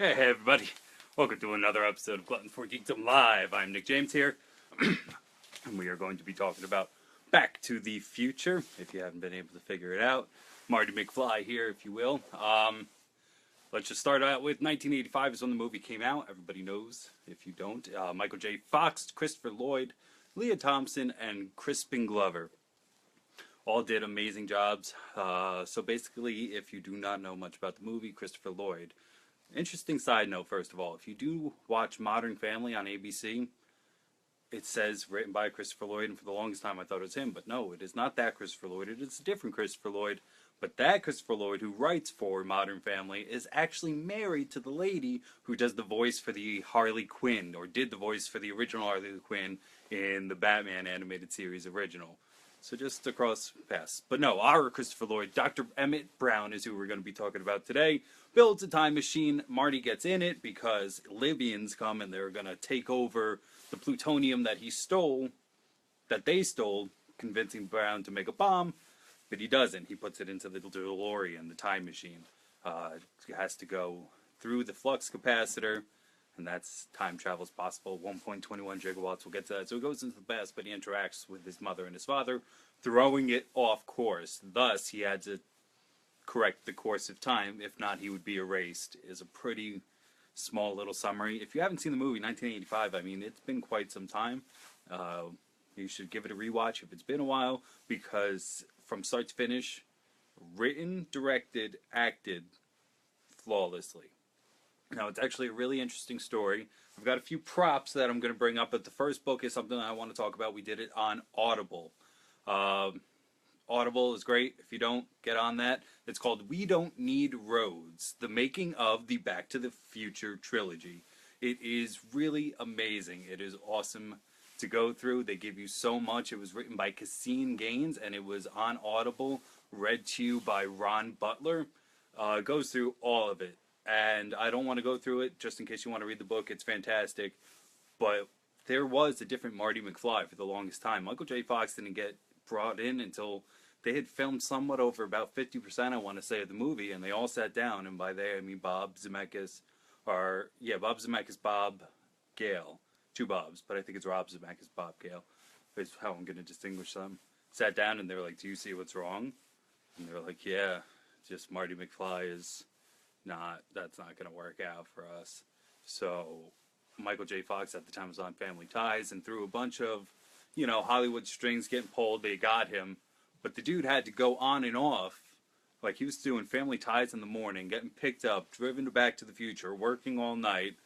Hey everybody, welcome to another episode of Gluttons for Geekdom Live. I'm Nick James here, and we are going to be talking about Back to the Future, if you haven't been able to figure it out. Marty Mcfly here, if you will. Let's just start out with 1985 is when the movie came out. Everybody knows, if you don't. Michael J. Fox, Christopher Lloyd, Leah Thompson, and Crispin Glover all did amazing jobs. So basically, if you do not know much about the movie, Christopher Lloyd. Interesting side note, first of all, if you do watch Modern Family on ABC, it says written by Christopher Lloyd, and for the longest time I thought it was him, but no, it is not that Christopher Lloyd, it is a different Christopher Lloyd, but that Christopher Lloyd who writes for Modern Family is actually married to the lady who does the voice for the Harley Quinn, or did the voice for the original Harley Quinn in the Batman animated series original. So just across paths. But no, our Christopher Lloyd, Dr. Emmett Brown is who we're going to be talking about today. Builds a time machine. Marty gets in it because Libyans come and they're going to take over the plutonium that they stole, convincing Brown to make a bomb. But he doesn't. He puts it into the DeLorean, the time machine. It has to go through the flux capacitor, and that's time travel is possible. 1.21 gigawatts. We'll get to that. So he goes into the past, but he interacts with his mother and his father, throwing it off course. Thus, he had to correct the course of time. If not, he would be erased. Is a pretty small little summary. If you haven't seen the movie, 1985, I mean, it's been quite some time. You should give it a rewatch if it's been a while, because from start to finish, written, directed, acted flawlessly. Now, it's actually a really interesting story. I've got a few props that I'm going to bring up, but the first book is something that I want to talk about. We did it on Audible. Audible is great. If you don't, get on that. It's called We Don't Need Roads, the making of the Back to the Future trilogy. It is really amazing. It is awesome to go through. They give you so much. It was written by Cassine Gaines, and it was on Audible, read to you by Ron Butler. It goes through all of it. And I don't want to go through it, just in case you want to read the book. It's fantastic. But there was a different Marty Mcfly for the longest time. Michael J. Fox didn't get brought in until they had filmed somewhat over about 50%, I want to say, of the movie. And they all sat down. And by they, I mean Bob Zemeckis, Bob Gale. Two Bobs, but I think it's Rob Zemeckis, Bob Gale. Is how I'm going to distinguish them. Sat down and they were like, do you see what's wrong? And they were like, yeah, just Marty Mcfly is... that's not going to work out for us. So Michael J. Fox at the time was on Family Ties, and through a bunch of, Hollywood strings getting pulled, they got him. But the dude had to go on and off. Like, he was doing Family Ties in the morning, getting picked up, driven to Back to the Future, working all night,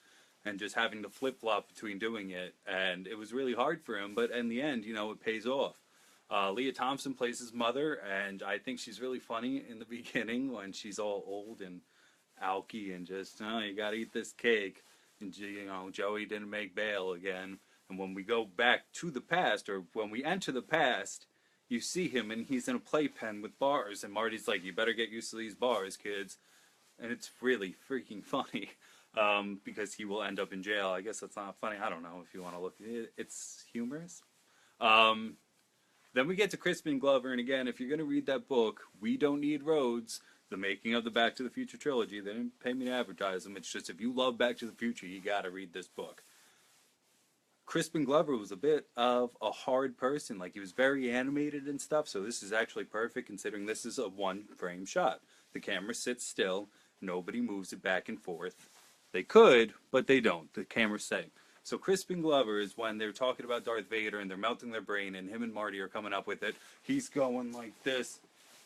and just having to flip-flop between doing it. And it was really hard for him, but in the end, it pays off. Leah Thompson plays his mother, and I think she's really funny in the beginning when she's all old and alky and just, you gotta eat this cake. And, Joey didn't make bail again. And when we go back to the past, or when we enter the past, you see him and he's in a playpen with bars. And Marty's like, you better get used to these bars, kids. And it's really freaking funny. Because he will end up in jail. I guess that's not funny. I don't know if you want to look at it. It's humorous. Then we get to Crispin Glover. And again, if you're going to read that book, We Don't Need Roads, the making of the Back to the Future trilogy. They didn't pay me to advertise them. It's just, if you love Back to the Future, you gotta read this book. Crispin Glover was a bit of a hard person. Like, he was very animated and stuff, so this is actually perfect considering this is a one-frame shot. The camera sits still. Nobody moves it back and forth. They could, but they don't. The camera's staying. So Crispin Glover is when they're talking about Darth Vader and they're melting their brain and him and Marty are coming up with it. He's going like this.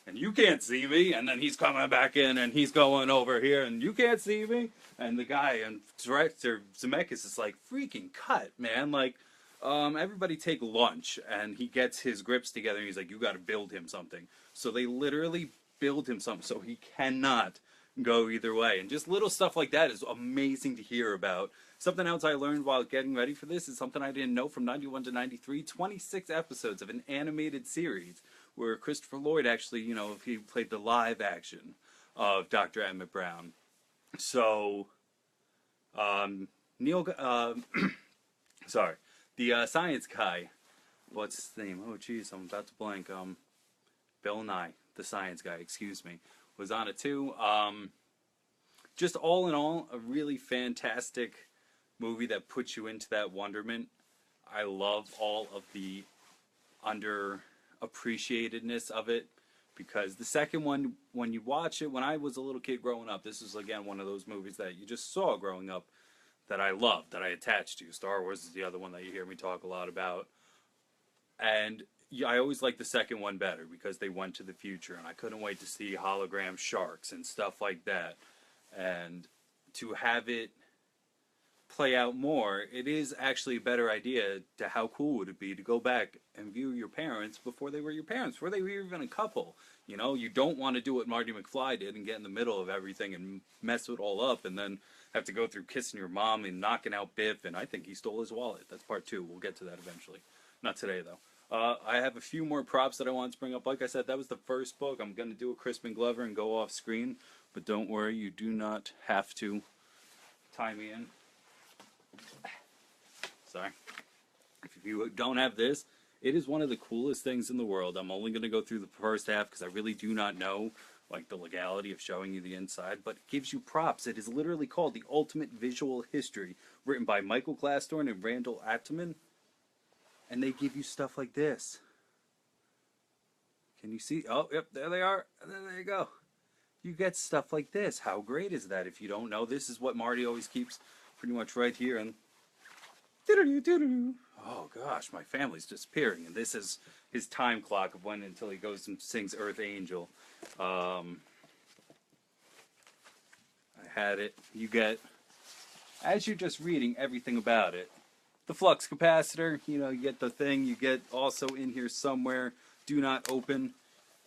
And you can't see me, and then he's coming back in, and he's going over here, and you can't see me, and the guy and director Zemeckis is like, freaking cut, man, like, everybody take lunch, and he gets his grips together, and he's like, you gotta build him something. So they literally build him something, so he cannot go either way, and just little stuff like that is amazing to hear about. Something else I learned while getting ready for this is something I didn't know from 91 to 93, 26 episodes of an animated series, where Christopher Lloyd actually, he played the live action of Dr. Emmett Brown. So, the science guy, what's his name? Oh, geez, I'm about to blank. Bill Nye, the science guy, excuse me, was on it too. just all in all, a really fantastic movie that puts you into that wonderment. I love all of the underappreciatedness of it, because the second one, when you watch it, when I was a little kid growing up, this is again one of those movies that you just saw growing up that I loved, that I attached to. Star Wars is the other one that you hear me talk a lot about. And yeah, I always liked the second one better because they went to the future, and I couldn't wait to see hologram sharks and stuff like that. And to have it play out more, it is actually a better idea to how cool would it be to go back and view your parents before they were your parents, before they were even a couple. You know, you don't want to do what Marty Mcfly did and get in the middle of everything and mess it all up and then have to go through kissing your mom and knocking out Biff, and I think he stole his wallet. That's part 2. We'll get to that eventually. Not today, though. I have a few more props that I wanted to bring up. Like I said, that was the first book. I'm going to do a Crispin Glover and go off screen, but don't worry, you do not have to tie me in. Sorry. If you don't have this, it is one of the coolest things in the world. I'm only going to go through the first half because I really do not know like the legality of showing you the inside, but it gives you props. It is literally called The Ultimate Visual History, written by Michael Glassthorne and Randall Atman, and they give you stuff like this. Can you see? Oh, yep, there they are. There you go. You get stuff like this. How great is that? If you don't know, this is what Marty always keeps pretty much right here, and oh gosh, my family's disappearing, and this is his time clock of when until he goes and sings Earth Angel. I had it. You get, as you're just reading everything about it, the flux capacitor, you know, you get the thing, you get also in here somewhere, do not open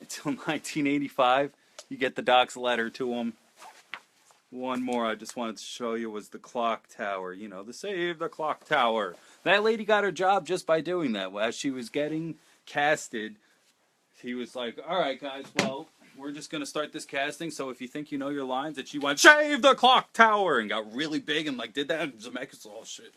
until 1985. You get the doc's letter to him. One more I just wanted to show you was the clock tower. You know, the Save the Clock Tower. That lady got her job just by doing that. As she was getting casted, he was like, all right, guys, well, we're just going to start this casting, so if you think you know your lines, and she went, Save the Clock Tower, and got really big and, like, did that, and Zemeckis, oh, shit.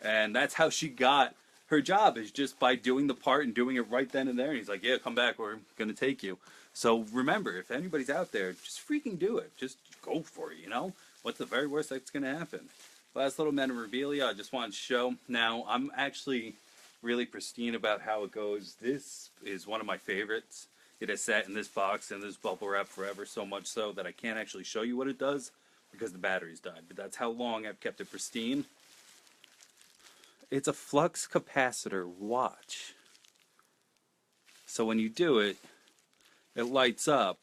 And that's how she got her job, is just by doing the part and doing it right then and there. And he's like, yeah, come back, we're going to take you. So remember, if anybody's out there, just freaking do it. Just go for it, you know? What's the very worst that's going to happen? Last little memorabilia I just wanted to show. Now, I'm actually really pristine about how it goes. This is one of my favorites. It has sat in this box and this bubble wrap forever, so much so that I can't actually show you what it does because the battery's died. But that's how long I've kept it pristine. It's a flux capacitor watch. So when you do it, it lights up,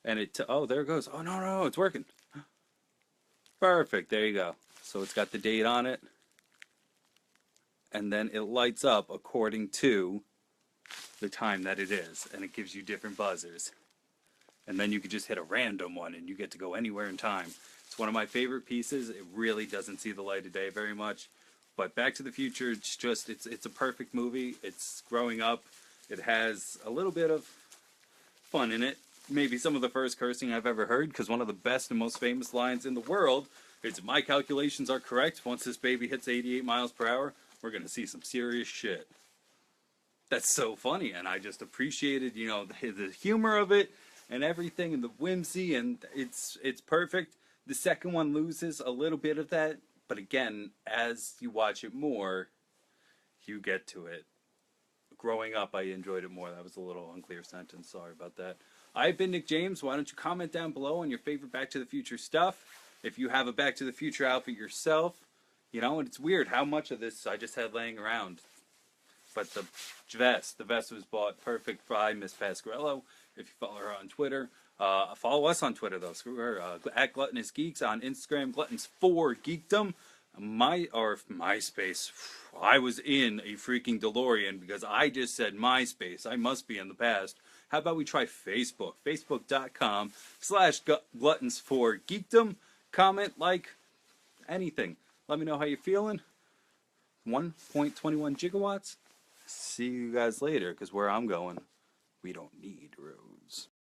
and oh, there it goes. Oh, no, it's working. Perfect, there you go. So it's got the date on it, and then it lights up according to the time that it is, and it gives you different buzzers. And then you can just hit a random one, and you get to go anywhere in time. It's one of my favorite pieces. It really doesn't see the light of day very much. But Back to the Future, it's a perfect movie. It's growing up. It has a little bit of fun in it. Maybe some of the first cursing I've ever heard, because one of the best and most famous lines in the world is, if my calculations are correct, once this baby hits 88 miles per hour, we're going to see some serious shit. That's so funny, and I just appreciated, you know, the humor of it and everything, and the whimsy, and it's perfect. The second one loses a little bit of that, but again, as you watch it more, you get to it. Growing up, I enjoyed it more. That was a little unclear sentence. Sorry about that. I've been Nick James. Why don't you comment down below on your favorite Back to the Future stuff? If you have a Back to the Future outfit yourself, you know, and it's weird how much of this I just had laying around. But the vest was bought perfect by Miss Pasquarello. If you follow her on Twitter, follow us on Twitter though. Screw her. At Gluttonous Geeks on Instagram. Gluttons for Geekdom. MySpace. I was in a freaking DeLorean because I just said MySpace. I must be in the past. How about we try Facebook? Facebook.com/Gluttons for Geekdom. Comment, like, anything. Let me know how you're feeling. 1.21 gigawatts. See you guys later, because where I'm going, we don't need roads.